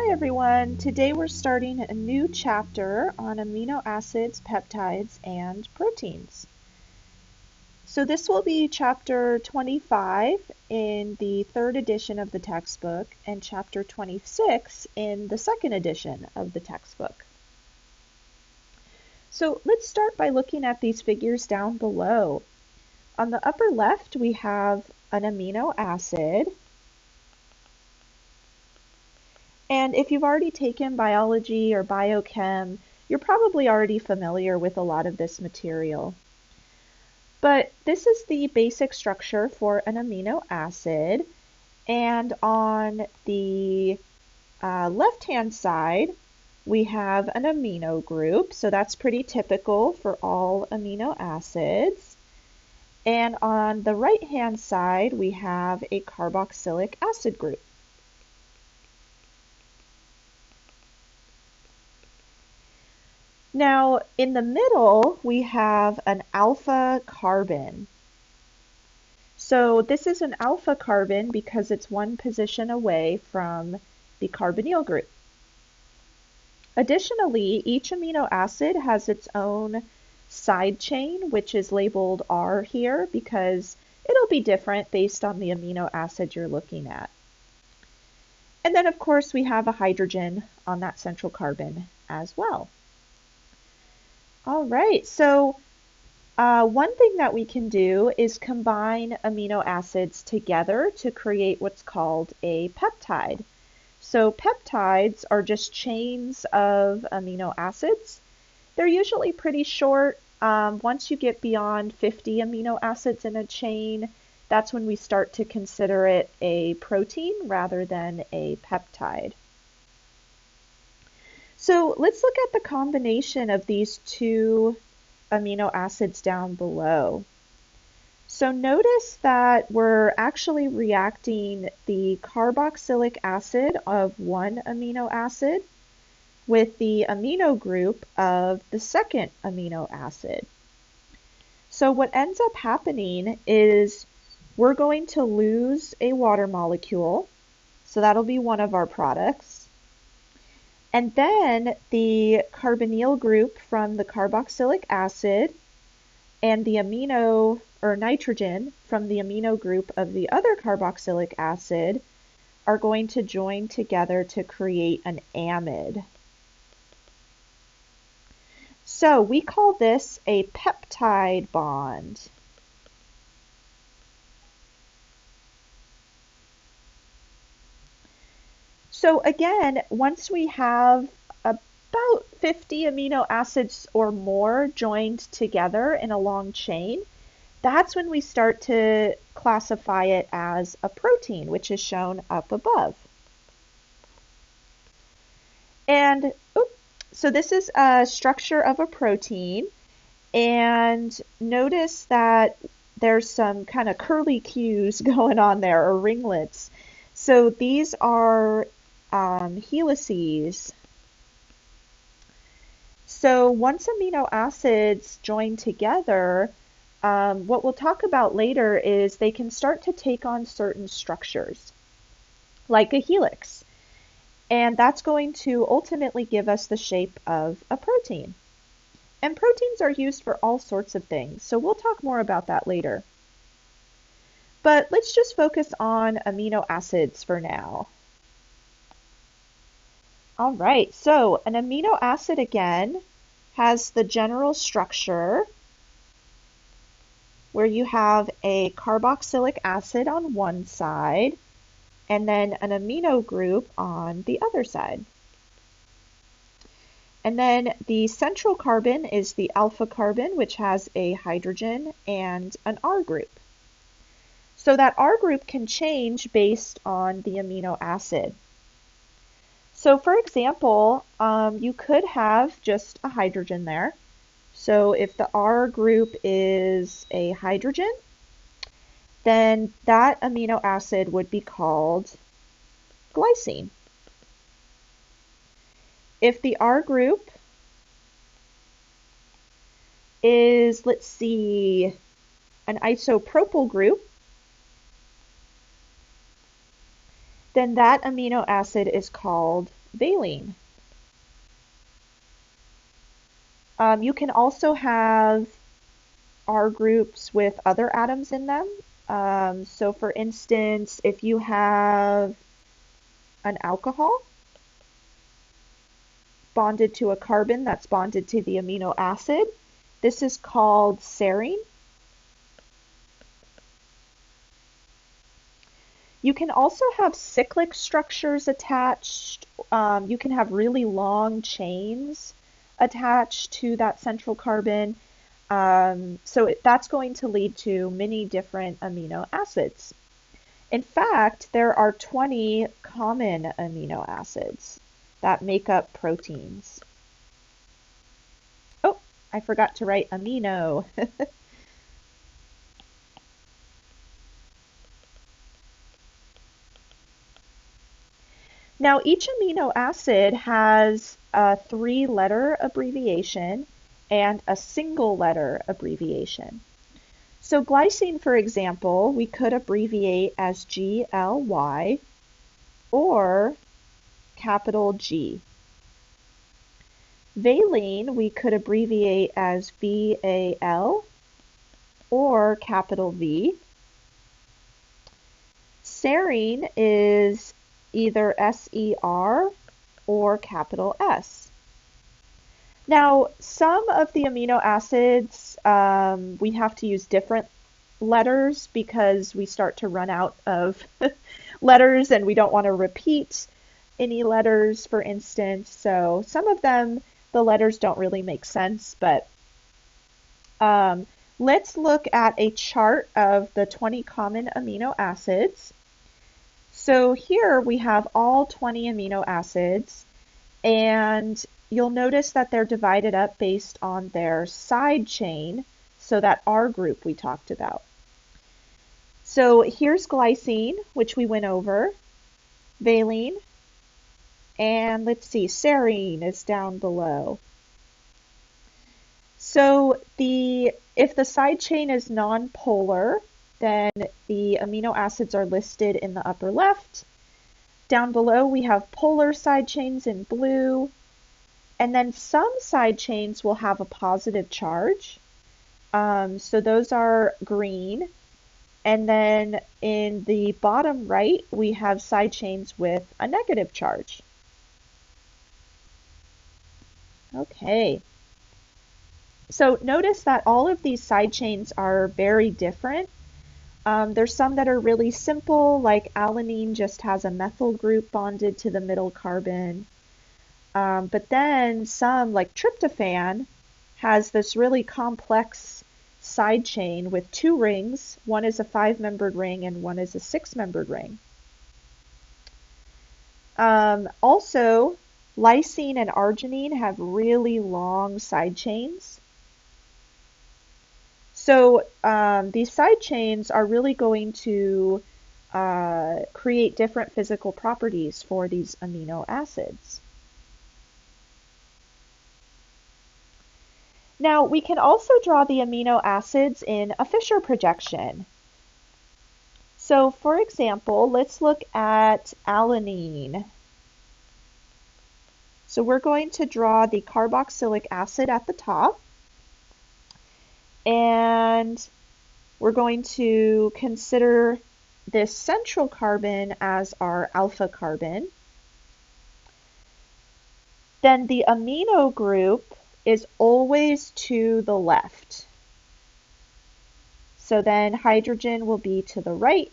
Hi everyone! Today we're starting a new chapter on amino acids, peptides, and proteins. So this will be chapter 25 in the third edition of the textbook and chapter 26 in the second edition of the textbook. So let's start by looking at these figures down below. On the upper left we have an amino acid. And if you've already taken biology or biochem, you're probably already familiar with a lot of this material. But this is the basic structure for an amino acid. And on the left-hand side, we have an amino group. So that's pretty typical for all amino acids. And on the right-hand side, we have a carboxylic acid group. Now, in the middle, we have an alpha carbon. So this is an alpha carbon because it's one position away from the carbonyl group. Additionally, each amino acid has its own side chain, which is labeled R here because it'll be different based on the amino acid you're looking at. And then, of course, we have a hydrogen on that central carbon as well. All right, so one thing that we can do is combine amino acids together to create what's called a peptide. So peptides are just chains of amino acids. They're usually pretty short. Once you get beyond 50 amino acids in a chain, that's when we start to consider it a protein rather than a peptide. So let's look at the combination of these two amino acids down below. So notice that we're actually reacting the carboxylic acid of one amino acid with the amino group of the second amino acid. So what ends up happening is we're going to lose a water molecule. So that'll be one of our products. And then the carbonyl group from the carboxylic acid and the amino or nitrogen from the amino group of the other carboxylic acid are going to join together to create an amide. So we call this a peptide bond. So again, once we have about 50 amino acids or more joined together in a long chain, that's when we start to classify it as a protein, which is shown up above. And so this is a structure of a protein, and notice that there's some kind of curly cues going on there, or ringlets. So these are helices. So once amino acids join together, what we'll talk about later is they can start to take on certain structures, like a helix. And that's going to ultimately give us the shape of a protein. And proteins are used for all sorts of things, so we'll talk more about that later. But let's just focus on amino acids for now. All right, so an amino acid again has the general structure where you have a carboxylic acid on one side and then an amino group on the other side. And then the central carbon is the alpha carbon, which has a hydrogen and an R group. So that R group can change based on the amino acid. So for example, you could have just a hydrogen there. So if the R group is a hydrogen, then that amino acid would be called glycine. If the R group is, let's see, an isopropyl group, then that amino acid is called valine. You can also have R groups with other atoms in them. So for instance, if you have an alcohol bonded to a carbon that's bonded to the amino acid, this is called serine. You can also have cyclic structures attached. You can have really long chains attached to that central carbon. That's going to lead to many different amino acids. In fact, there are 20 common amino acids that make up proteins. Oh, I forgot to write amino. Now, each amino acid has a 3-letter abbreviation and a single letter abbreviation. So glycine, for example, we could abbreviate as GLY or capital G. Valine, we could abbreviate as VAL or capital V. Serine is either SER or capital S. Now, some of the amino acids, we have to use different letters because we start to run out of letters and we don't want to repeat any letters, for instance. So some of them, the letters don't really make sense, but let's look at a chart of the 20 common amino acids. So here we have all 20 amino acids, and you'll notice that they're divided up based on their side chain, so that R group we talked about. So here's glycine, which we went over, valine, and let's see, serine is down below. So if the side chain is nonpolar, then the amino acids are listed in the upper left. Down below we have polar side chains in blue, and then some side chains will have a positive charge. So those are green. And then in the bottom right, we have side chains with a negative charge. Okay. So notice that all of these side chains are very different. There's some that are really simple, like alanine just has a methyl group bonded to the middle carbon. But then some, like tryptophan, has this really complex side chain with 2 rings. One is a 5-membered ring and one is a 6-membered ring. Also, lysine and arginine have really long side chains. So these side chains are really going to create different physical properties for these amino acids. Now, we can also draw the amino acids in a Fischer projection. So, for example, let's look at alanine. So we're going to draw the carboxylic acid at the top, and we're going to consider this central carbon as our alpha carbon. Then the amino group is always to the left. So then hydrogen will be to the right,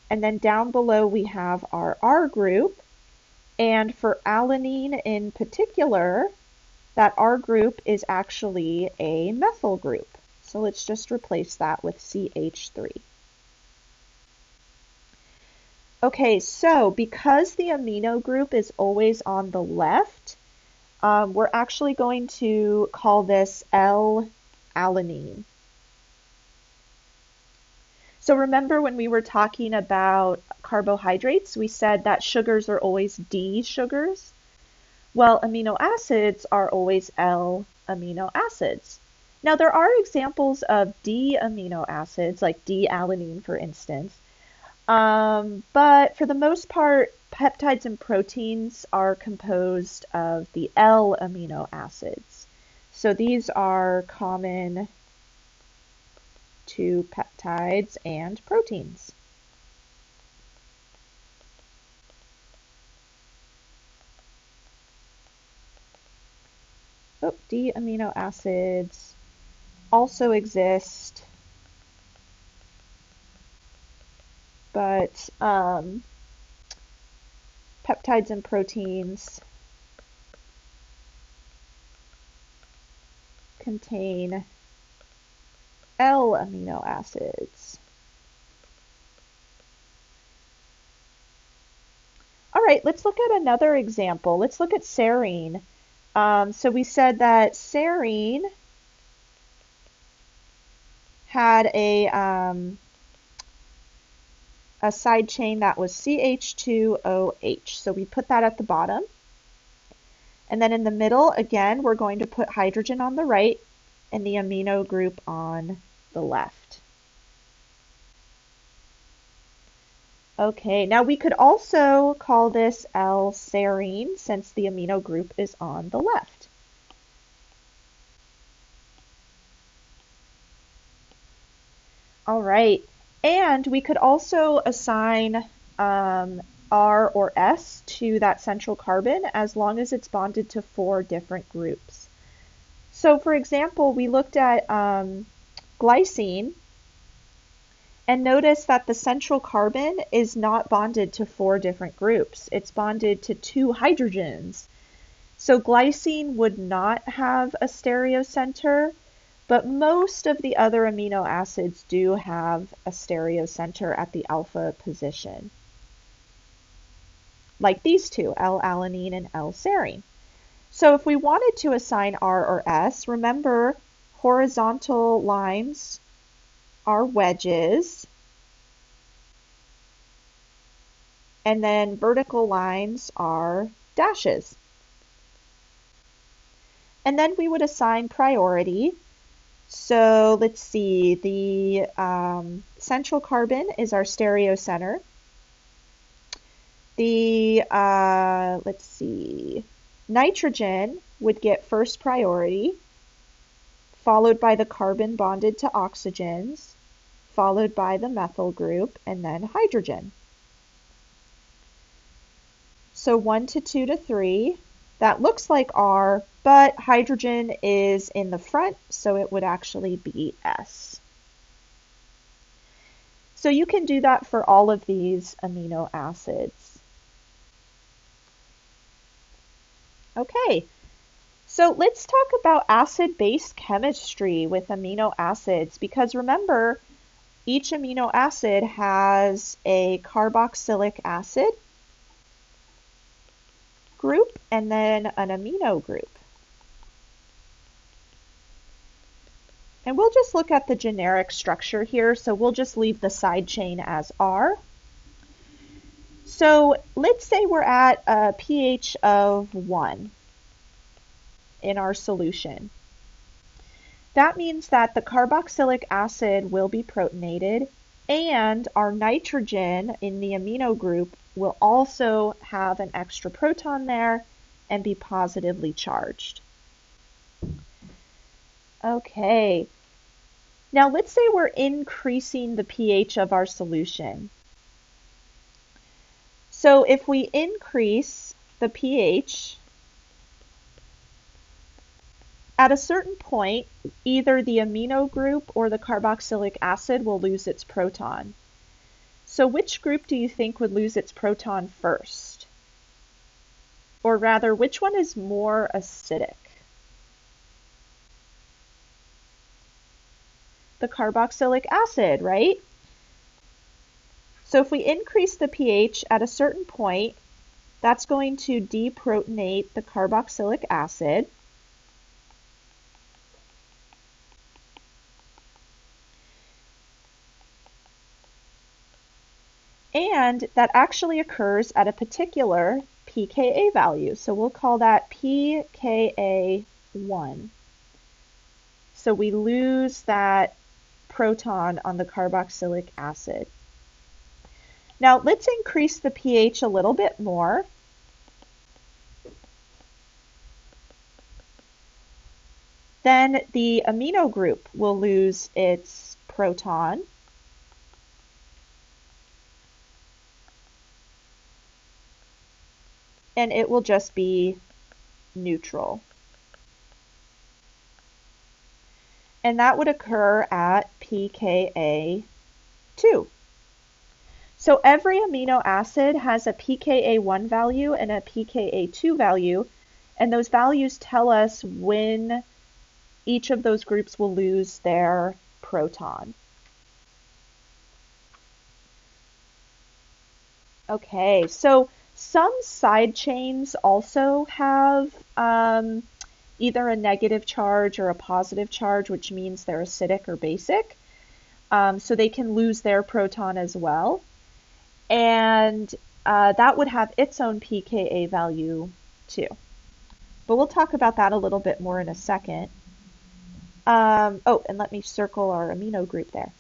and then down below we have our R group. And for alanine in particular, that R group is actually a methyl group. So let's just replace that with CH3. Okay, so because the amino group is always on the left, we're actually going to call this L-alanine. So remember when we were talking about carbohydrates, we said that sugars are always D sugars? Well, amino acids are always L amino acids. Now there are examples of D amino acids, like D-alanine for instance, But for the most part, peptides and proteins are composed of the L amino acids. So these are common to peptides and proteins. Oh, D amino acids also exist, but peptides and proteins contain L amino acids. All right, let's look at another example. Let's look at serine. So we said that serine had a side chain that was CH2OH. So we put that at the bottom. And then in the middle, again, we're going to put hydrogen on the right and the amino group on the left. Okay, now we could also call this L-serine since the amino group is on the left. All right, and we could also assign R or S to that central carbon as long as it's bonded to 4 different groups. So for example, we looked at glycine and notice that the central carbon is not bonded to 4 different groups. It's bonded to 2 hydrogens. So glycine would not have a stereocenter, but most of the other amino acids do have a stereocenter at the alpha position, like these two, L-alanine and L-serine. So if we wanted to assign R or S, remember horizontal lines are wedges, and then vertical lines are dashes. And then we would assign priority. So let's see, the central carbon is our stereocenter. The, let's see, nitrogen would get first priority, followed by the carbon bonded to oxygens, followed by the methyl group, and then hydrogen. So 1 to 2 to 3, that looks like R, but hydrogen is in the front, so it would actually be S. So you can do that for all of these amino acids. Okay, so let's talk about acid-base chemistry with amino acids, because remember, each amino acid has a carboxylic acid group and then an amino group. And we'll just look at the generic structure here, so we'll just leave the side chain as R. So let's say we're at a pH of 1 in our solution. That means that the carboxylic acid will be protonated and our nitrogen in the amino group will also have an extra proton there and be positively charged. Okay, now let's say we're increasing the pH of our solution. So if we increase the pH, at a certain point, either the amino group or the carboxylic acid will lose its proton. So which group do you think would lose its proton first? Or rather, which one is more acidic? The carboxylic acid, right? So if we increase the pH at a certain point, that's going to deprotonate the carboxylic acid. And that actually occurs at a particular pKa value. So we'll call that pKa1. So we lose that proton on the carboxylic acid. Now let's increase the pH a little bit more. Then the amino group will lose its proton. And it will just be neutral. And that would occur at pKa 2. So every amino acid has a pKa1 value and a pKa2 value, and those values tell us when each of those groups will lose their proton. Okay, so some side chains also have either a negative charge or a positive charge, which means they're acidic or basic. So they can lose their proton as well. And that would have its own pKa value too. But we'll talk about that a little bit more in a second. Oh, and let me circle our amino group there.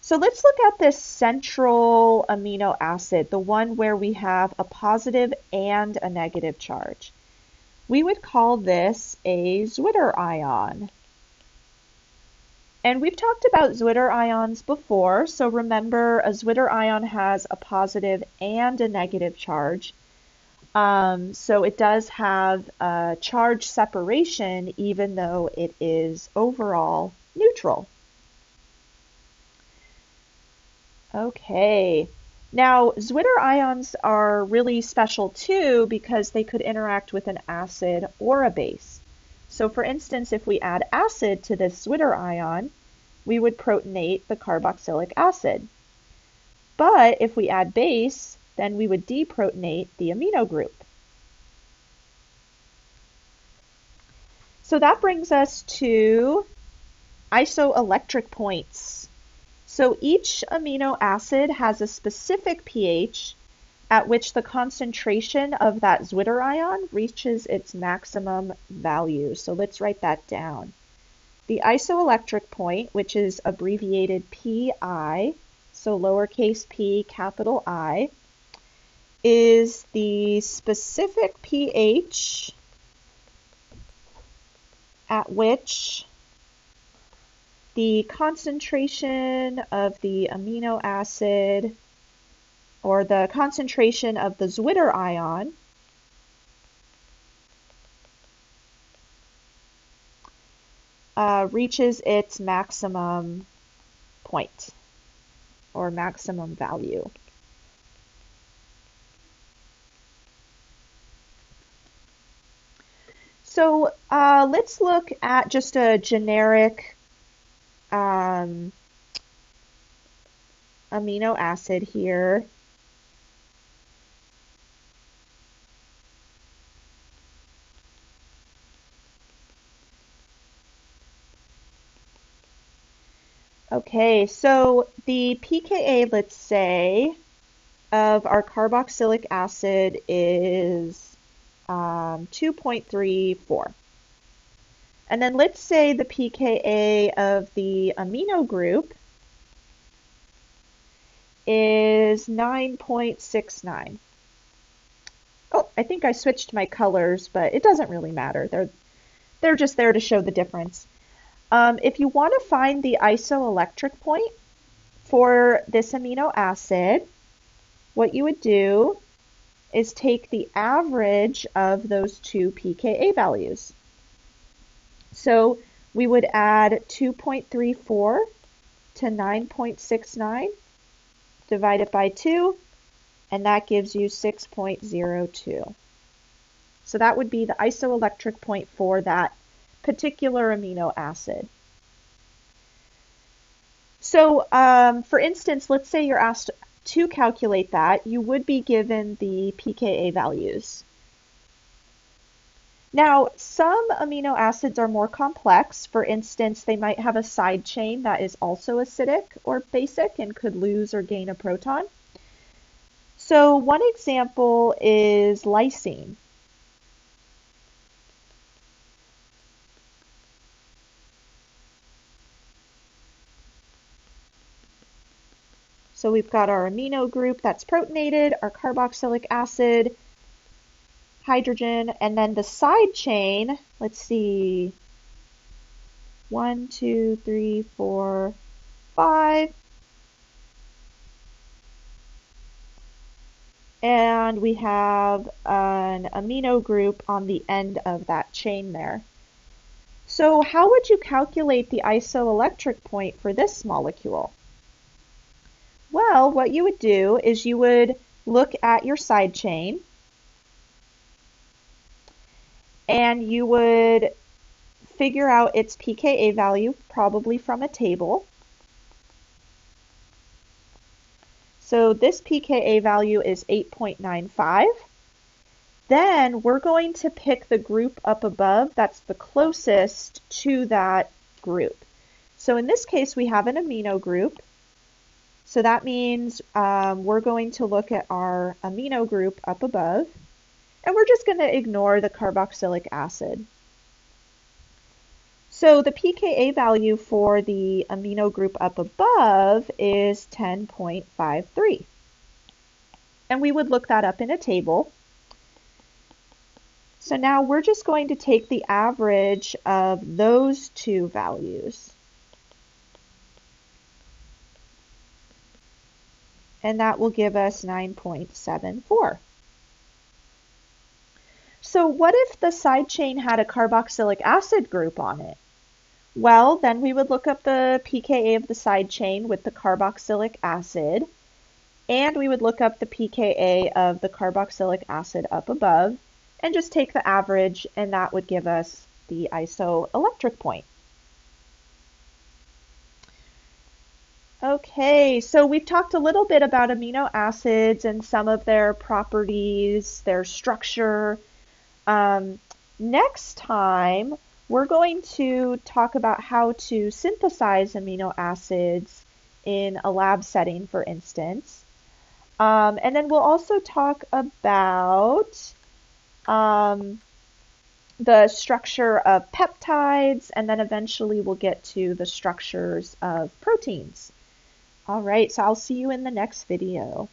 So let's look at this central amino acid, the one where we have a positive and a negative charge. We would call this a Zwitter ion. And we've talked about Zwitter ions before, so remember a Zwitter ion has a positive and a negative charge. So it does have a charge separation even though it is overall neutral. Okay, now Zwitter ions are really special too because they could interact with an acid or a base. So for instance, if we add acid to this Zwitter ion, we would protonate the carboxylic acid. But if we add base, then we would deprotonate the amino group. So that brings us to isoelectric points. So each amino acid has a specific pH at which the concentration of that Zwitter ion reaches its maximum value. So let's write that down. The isoelectric point, which is abbreviated PI, so lowercase p, capital I, is the specific pH at which the concentration of the amino acid or the concentration of the Zwitter ion reaches its maximum point or maximum value. So let's look at just a generic amino acid here. Okay, so the pKa, let's say, of our carboxylic acid is 2.34. And then let's say the pKa of the amino group is 9.69. Oh, I think I switched my colors, but it doesn't really matter. They're just there to show the difference. If you want to find the isoelectric point for this amino acid, what you would do is take the average of those two pKa values. So we would add 2.34 to 9.69, divide it by 2, and that gives you 6.02. So that would be the isoelectric point for that particular amino acid. So for instance, let's say you're asked to calculate that, you would be given the pKa values. Now, some amino acids are more complex. For instance, they might have a side chain that is also acidic or basic and could lose or gain a proton. So one example is lysine. So we've got our amino group that's protonated, our carboxylic acid, hydrogen, and then the side chain, let's see, 1, 2, 3, 4, 5. And we have an amino group on the end of that chain there. So how would you calculate the isoelectric point for this molecule? Well, what you would do is you would look at your side chain and you would figure out its pKa value, probably from a table. So this pKa value is 8.95. Then we're going to pick the group up above that's the closest to that group. So in this case, we have an amino group. So that means we're going to look at our amino group up above, and we're just going to ignore the carboxylic acid. So the pKa value for the amino group up above is 10.53. And we would look that up in a table. So now we're just going to take the average of those two values. And that will give us 9.74. So what if the side chain had a carboxylic acid group on it? Well, then we would look up the pKa of the side chain with the carboxylic acid, and we would look up the pKa of the carboxylic acid up above, and just take the average, and that would give us the isoelectric point. Okay, so we've talked a little bit about amino acids and some of their properties, their structure. Next time, we're going to talk about how to synthesize amino acids in a lab setting, for instance. And then we'll also talk about the structure of peptides, and then eventually we'll get to the structures of proteins. All right, so I'll see you in the next video.